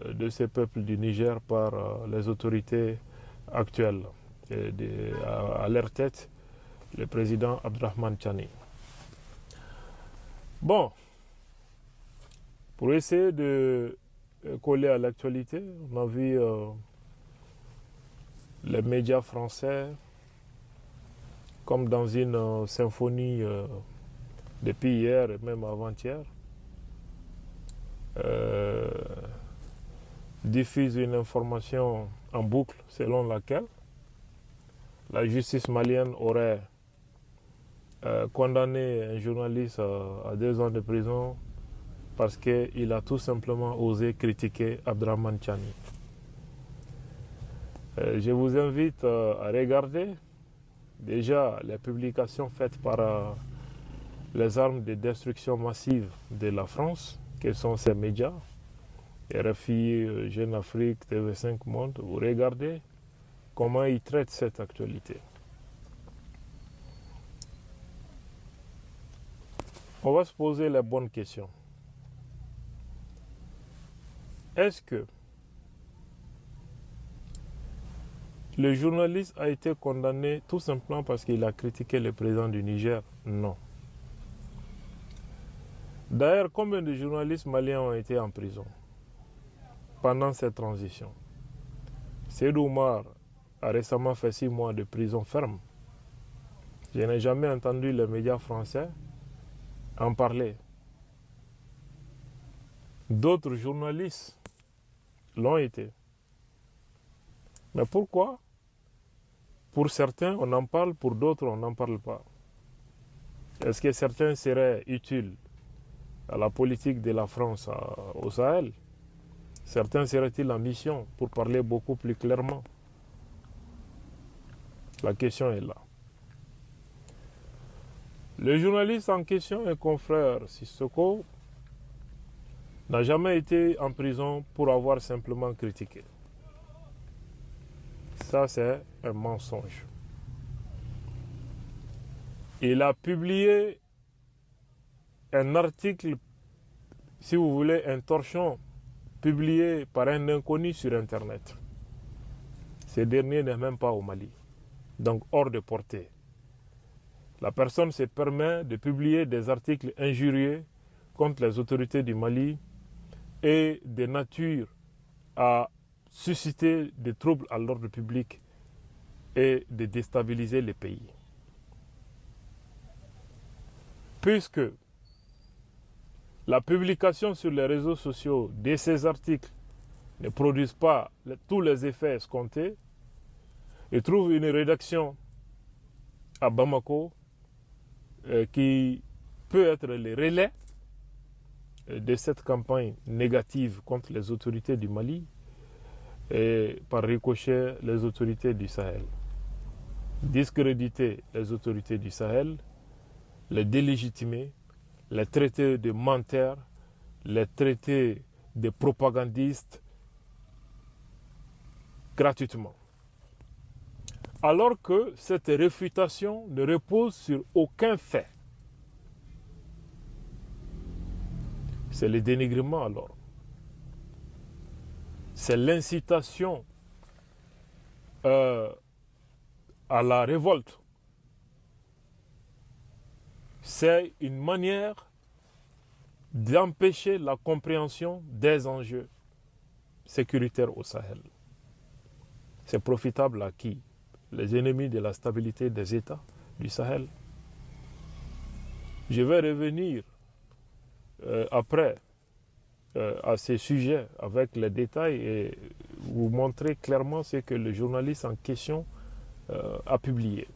de ces peuples du Niger par les autorités actuelles, à leur tête le président Abdrahman Chani. Bon, pour essayer de coller à l'actualité, on a vu les médias français comme dans une symphonie depuis hier et même avant-hier, diffuse une information en boucle selon laquelle la justice malienne aurait condamné un journaliste à 2 ans de prison parce qu'il a tout simplement osé critiquer Abdrahman Chani. Je vous invite à regarder déjà les publications faites par les armes de destruction massive de la France, que sont ces médias, RFI, Jeune Afrique, TV5 Monde. Vous regardez comment ils traitent cette actualité. On va se poser les bonnes questions. Est-ce que le journaliste a été condamné tout simplement parce qu'il a critiqué le président du Niger? Non. D'ailleurs, combien de journalistes maliens ont été en prison pendant cette transition? Seydou Oumar a récemment fait 6 mois de prison ferme. Je n'ai jamais entendu les médias français en parler. D'autres journalistes l'ont été. Mais pourquoi? Pour certains, on en parle, pour d'autres, on n'en parle pas. Est-ce que certains seraient utiles à la politique de la France au Sahel? Certains seraient-ils en mission pour parler beaucoup plus clairement? La question est là. Le journaliste en question, un confrère Sissoko, n'a jamais été en prison pour avoir simplement critiqué. Ça, c'est un mensonge. Il a publié un article, si vous voulez, un torchon, publié par un inconnu sur Internet. Ce dernier n'est même pas au Mali, donc hors de portée. La personne se permet de publier des articles injurieux contre les autorités du Mali et de nature à susciter des troubles à l'ordre public et de déstabiliser le pays. Puisque la publication sur les réseaux sociaux de ces articles ne produisent pas tous les effets escomptés, il trouve une rédaction à Bamako qui peut être le relais de cette campagne négative contre les autorités du Mali et par ricochet les autorités du Sahel. Discréditer les autorités du Sahel, les délégitimer, les traiter de menteurs, les traiter de propagandistes gratuitement. Alors que cette réfutation ne repose sur aucun fait. C'est le dénigrement alors. C'est l'incitation à la révolte. C'est une manière d'empêcher la compréhension des enjeux sécuritaires au Sahel. C'est profitable à qui? Les ennemis de la stabilité des États du Sahel. Je vais revenir après à ces sujets avec les détails et vous montrer clairement ce que le journaliste en question a publié.